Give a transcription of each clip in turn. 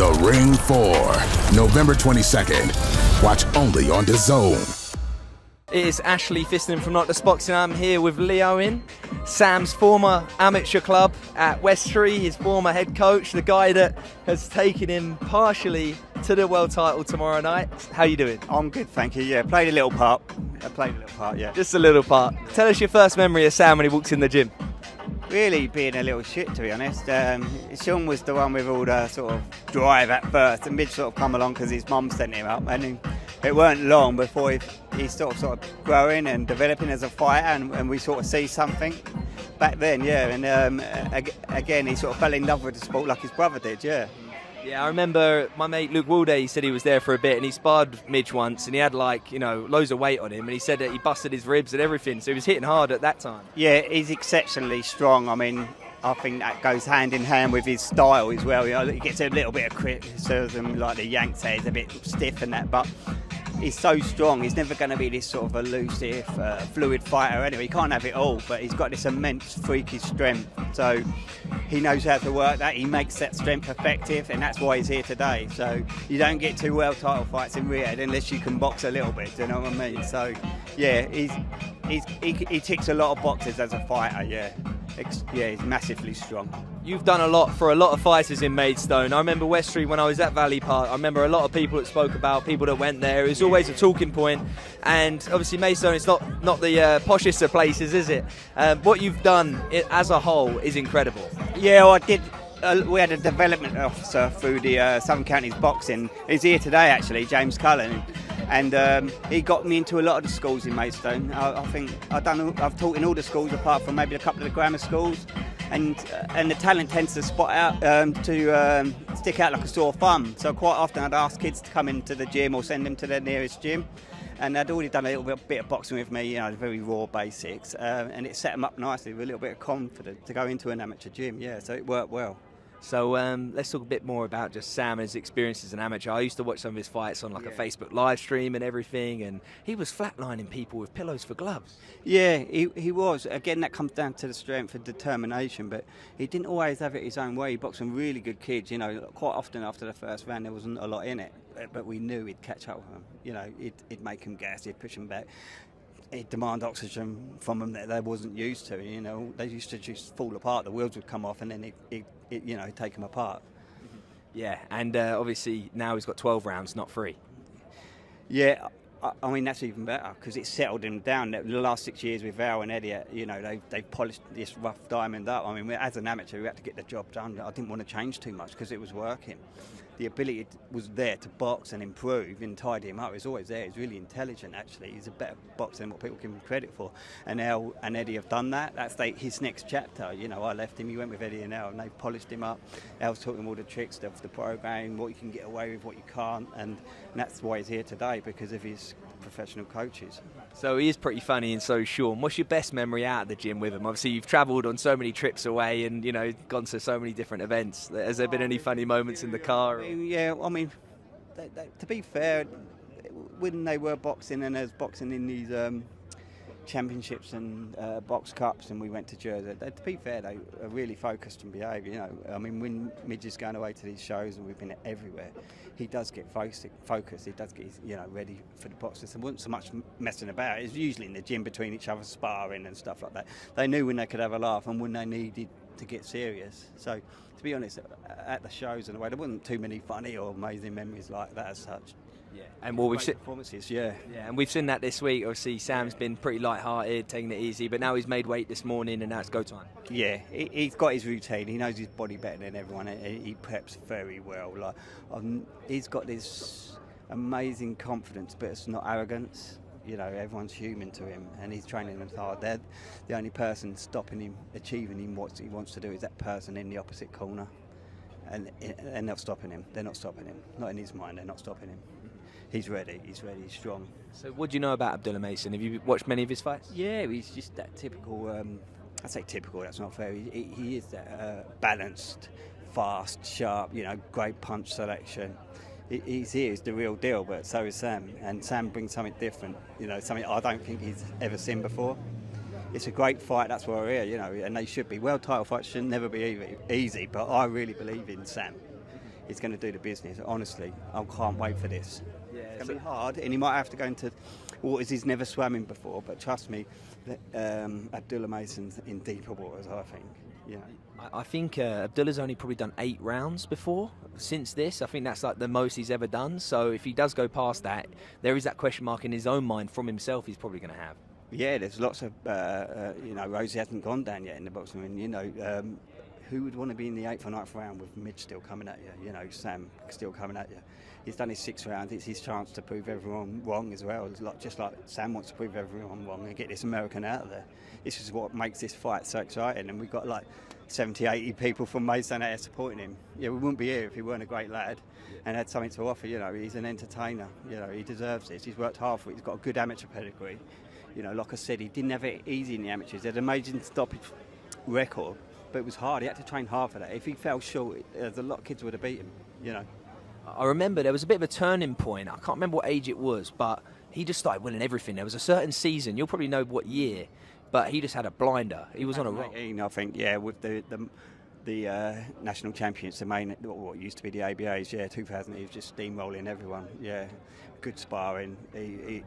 The Ring 4, November 22nd. Watch only on DAZN. It is Ashley Fiston from Notjustboxing. I'm here with Lee Owen, Sam's former amateur club at Westree, his former head coach, the guy that has taken him partially to the world title tomorrow night. How you doing? I'm good, thank you. Yeah, played a little part. Yeah. Just a little part. Tell us your first memory of Sam when he walks in the gym. Really being a little shit, to be honest. Sean was the one with all the sort of drive at first, and Midge sort of come along because his mum sent him up, and it weren't long before he's sort of growing and developing as a fighter, and we sort of see something back then, yeah. And again, he sort of fell in love with the sport like his brother did, yeah. Yeah, I remember my mate Luke Walday, he said he was there for a bit and he sparred Midge once and he had loads of weight on him, and he said that he busted his ribs and everything, so he was hitting hard at that time. Yeah, he's exceptionally strong. I mean, I think that goes hand in hand with his style as well. You know, he gets a little bit of criticism, like the Yank says, a bit stiff and that, but he's so strong. He's never going to be this sort of elusive, fluid fighter anyway. He can't have it all, but he's got this immense freakish strength. So he knows how to work that. He makes that strength effective, and that's why he's here today. So you don't get two world title fights in Riyadh unless you can box a little bit, do you know what I mean? So yeah, he ticks a lot of boxes as a fighter, yeah. Yeah, he's massively strong. You've done a lot for a lot of fighters in Maidstone. I remember Westree when I was at Valley Park. I remember a lot of people that spoke about, people that went there. It was always a talking point. And obviously Maidstone is not the poshest of places, is it? What you've done as a whole is incredible. Yeah, well, I did. We had a development officer through the Southern Counties Boxing. He's here today, actually, James Cullen. And he got me into a lot of the schools in Maidstone. I think I've taught in all the schools apart from maybe a couple of the grammar schools, and the talent tends to spot out to stick out like a sore thumb. So quite often I'd ask kids to come into the gym or send them to their nearest gym, and they'd already done a little bit of boxing with me, you know, very raw basics, and it set them up nicely with a little bit of confidence to go into an amateur gym. Yeah, so it worked well. So let's talk a bit more about just Sam and his experience as an amateur. I used to watch some of his fights on a Facebook live stream and everything, and he was flatlining people with pillows for gloves. Yeah, he was. Again, that comes down to the strength and determination, but he didn't always have it his own way. He boxed some really good kids, you know. Quite often after the first round there wasn't a lot in it, but we knew he'd catch up with them. You know, he'd make them gas, he'd push them back. He'd demand oxygen from them that they wasn't used to. You know, they used to just fall apart. The wheels would come off, and then he'd take them apart. Yeah, and obviously now he's got 12 rounds, not 3. Yeah, I mean that's even better because it settled him down. The last 6 years with Val and Eddie, you know, they polished this rough diamond up. I mean, as an amateur, we had to get the job done. I didn't want to change too much because it was working. The ability was there to box and improve and tidy him up. It was always there. He's really intelligent, actually. He's a better boxer than what people give him credit for. And Al and Eddie have done that. That's his next chapter. You know, I left him. He went with Eddie and Al, and they've polished him up. Al's taught him all the tricks of the program, what you can get away with, what you can't, and that's why he's here today, because of his professional coaches. So he is pretty funny, and so is Sean. What's your best memory out of the gym with him? Obviously, you've travelled on so many trips away and, you know, gone to so many different events. Has there been any funny moments in the car? Yeah, I mean, to be fair, when they were boxing and there's boxing in these championships and box cups, and we went to Jersey, to be fair, they are really focused and behave. You know, I mean, when Midge is going away to these shows and we've been everywhere, he does get focused. He does get ready for the boxers. There wasn't so much messing about. It was usually in the gym between each other, sparring and stuff like that. They knew when they could have a laugh and when they needed to get serious. So, to be honest, at the shows and the way, there wasn't too many funny or amazing memories like that as such. Yeah, and well, we've seen performances. Yeah, and we've seen that this week. Obviously, Sam's been pretty light-hearted, taking it easy, but now he's made weight this morning, and now it's go time. Yeah, he's got his routine. He knows his body better than everyone. He preps very well. Like, he's got this amazing confidence, but it's not arrogance. You know, everyone's human to him, and he's training them hard. They're the only person stopping him, achieving him what he wants to do is that person in the opposite corner, and they're not stopping him. They're not stopping him. Not in his mind. They're not stopping him. He's ready, he's strong. So what do you know about Abdullah Mason? Have you watched many of his fights? Yeah, he's just that typical, I say typical, that's not fair. He is that balanced, fast, sharp, you know, great punch selection. He's the real deal, but so is Sam. And Sam brings something different, you know, something I don't think he's ever seen before. It's a great fight, that's why we're here, you know, and they should be. World title fights should never be easy, but I really believe in Sam. he's going to do the business. Honestly, I can't wait for this. Yeah, It's going to be hard, and he might have to go into waters he's never swam in before. But trust me, Abdullah Mason's in deeper waters, I think. You know. I think Abdullah's only probably done 8 rounds before since this. I think that's like the most he's ever done. So if he does go past that, there is that question mark in his own mind from himself he's probably going to have. Yeah, there's lots of, Rosie hasn't gone down yet in the boxing ring. Who would want to be in the 8th or 9th round with Midge still coming at you? Sam still coming at you. He's done his 6th round. It's his chance to prove everyone wrong as well. Just like Sam wants to prove everyone wrong and get this American out of there. This is what makes this fight so exciting. And we've got like 70, 80 people from Maidstone out supporting him. Yeah, we wouldn't be here if he weren't a great lad and had something to offer. He's an entertainer. He deserves this. He's worked hard for it. He's got a good amateur pedigree. Like I said, he didn't have it easy in the amateurs. He had an amazing stoppage record, but it was hard. He had to train hard for that. If he fell short, there's a lot of kids would have beat him, I remember there was a bit of a turning point. I can't remember what age it was, but he just started winning everything. There was a certain season, you'll probably know what year, but he just had a blinder. He was on a roll. I think, with the national champions, the main, what used to be the ABAs, 2000, he was just steamrolling everyone, good sparring. He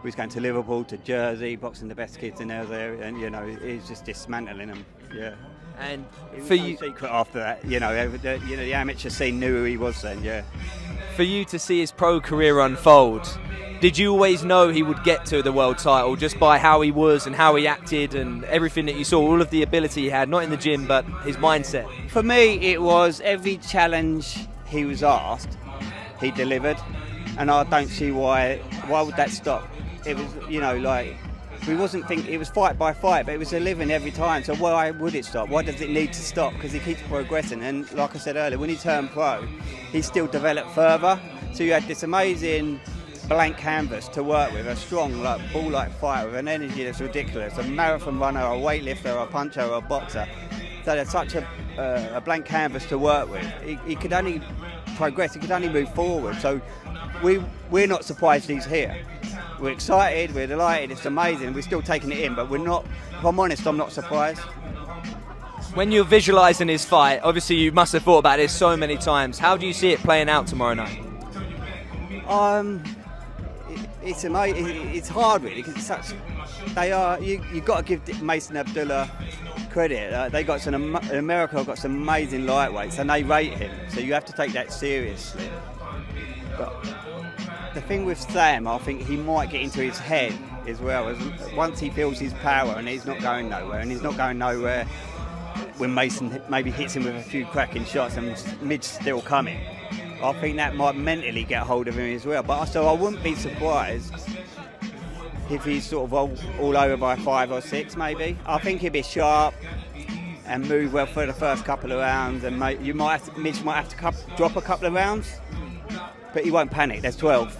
was going to Liverpool, to Jersey, boxing the best kids in there, and he's just dismantling them, And for you, secret after that, the amateur scene knew who he was then, For you to see his pro career unfold, did you always know he would get to the world title just by how he was and how he acted and everything that you saw, all of the ability he had, not in the gym, but his mindset? For me, it was every challenge he was asked, he delivered, and I don't see why would that stop? It was, we wasn't thinking, it was fight by fight, but it was a living every time, so why would it stop? Why does it need to stop? Because he keeps progressing, and like I said earlier, when he turned pro, he still developed further, so you had this amazing blank canvas to work with, a strong, ball-like fighter with an energy that's ridiculous, a marathon runner, a weightlifter, a puncher, or a boxer. So there's such a blank canvas to work with. He could only progress, he could only move forward, so we're not surprised he's here. We're excited, we're delighted, it's amazing, we're still taking it in, but we're not, if I'm honest, I'm not surprised. When you're visualising his fight, obviously you must have thought about this so many times. How do you see it playing out tomorrow night? It's amazing. It's hard really because it's such. They are. You've got to give Mason Abdullah credit. They got some. America have got some amazing lightweights, and they rate him. So you have to take that seriously. But the thing with Sam, I think he might get into his head as well. Once he feels his power, and he's not going nowhere, when Mason maybe hits him with a few cracking shots and Mid's still coming, I think that might mentally get hold of him as well. But so I wouldn't be surprised if he's sort of all over by 5 or 6 maybe. I think he'll be sharp and move well for the first couple of rounds, and Midge might have to drop a couple of rounds, but he won't panic. There's 12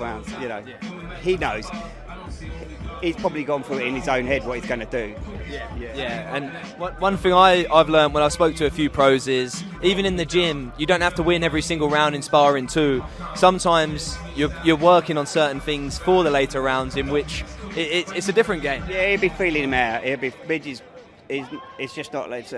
rounds, He knows. He's probably gone through it in his own head what he's going to do. Yeah. And one thing I've learned when I spoke to a few pros is, even in the gym, you don't have to win every single round in sparring too. Sometimes you're working on certain things for the later rounds in which it's a different game. Yeah, he'll be feeling him out. It's just not like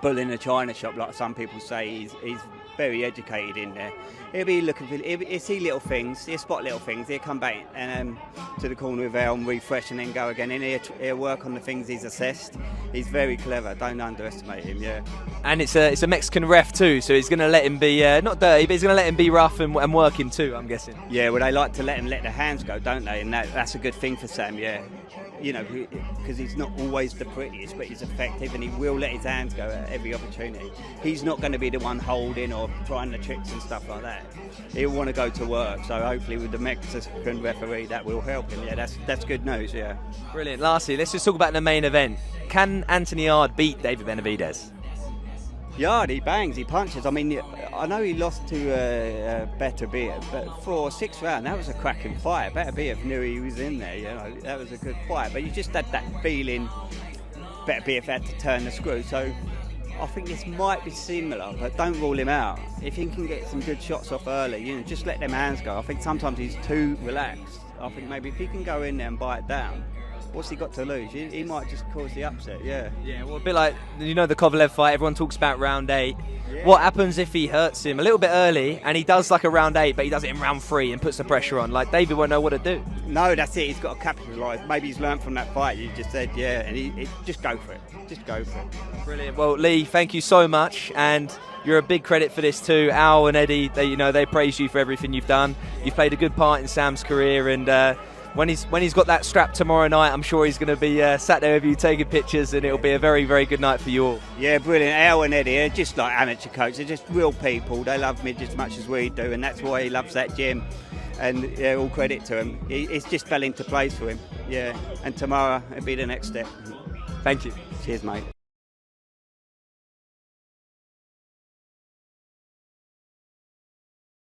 bull in a china shop like some people say. He's very educated in there. He'll be looking for. He'll see little things. He'll spot little things. He'll come back and to the corner with Owen, refresh, and then go again. And he'll work on the things he's assessed. He's very clever. Don't underestimate him. Yeah. And it's a Mexican ref too, so he's going to let him be not dirty, but he's going to let him be rough and working too, I'm guessing. Yeah. Well, they like to let him let the hands go, don't they? And that's a good thing for Sam. Yeah. Because he's not always the prettiest, but he's effective, and he will let his hands go at every opportunity. He's not going to be the one holding or trying the tricks and stuff like that. He'll want to go to work, so hopefully with the Mexican referee that will help him. Yeah, that's good news, yeah. Brilliant. Lastly, let's just talk about the main event. Can Anthony Yard beat David Benavidez? Yard, he bangs, he punches. I mean, I know he lost to Better Beer, but for 6th round, that was a cracking fight. Better Beer knew he was in there, that was a good fight. But you just had that feeling Better Beer had to turn the screw. So I think this might be similar, but don't rule him out. If he can get some good shots off early, just let them hands go. I think sometimes he's too relaxed. I think maybe if he can go in there and bite down, what's he got to lose? He might just cause the upset, yeah. Yeah, well, a bit like, you know, the Kovalev fight, everyone talks about round 8. Yeah. What happens if he hurts him a little bit early and he does like a round 8, but he does it in round 3 and puts the pressure on? Like, David won't know what to do. No, that's it. He's got to capitalise. Maybe he's learned from that fight you just said, yeah, and he just go for it. Just go for it. Brilliant. Well, Lee, thank you so much, and you're a big credit for this too. Al and Eddie, they praise you for everything you've done. You've played a good part in Sam's career, and when he's got that strap tomorrow night, I'm sure he's going to be sat there with you taking pictures, and it'll be a very, very good night for you all. Yeah, brilliant. Al and Eddie are just like amateur coaches. They're just real people. They love me just as much as we do, and that's why he loves that gym. And yeah, all credit to him. It's just fell into place for him. Yeah, and tomorrow it'll be the next step. Thank you. Cheers, mate.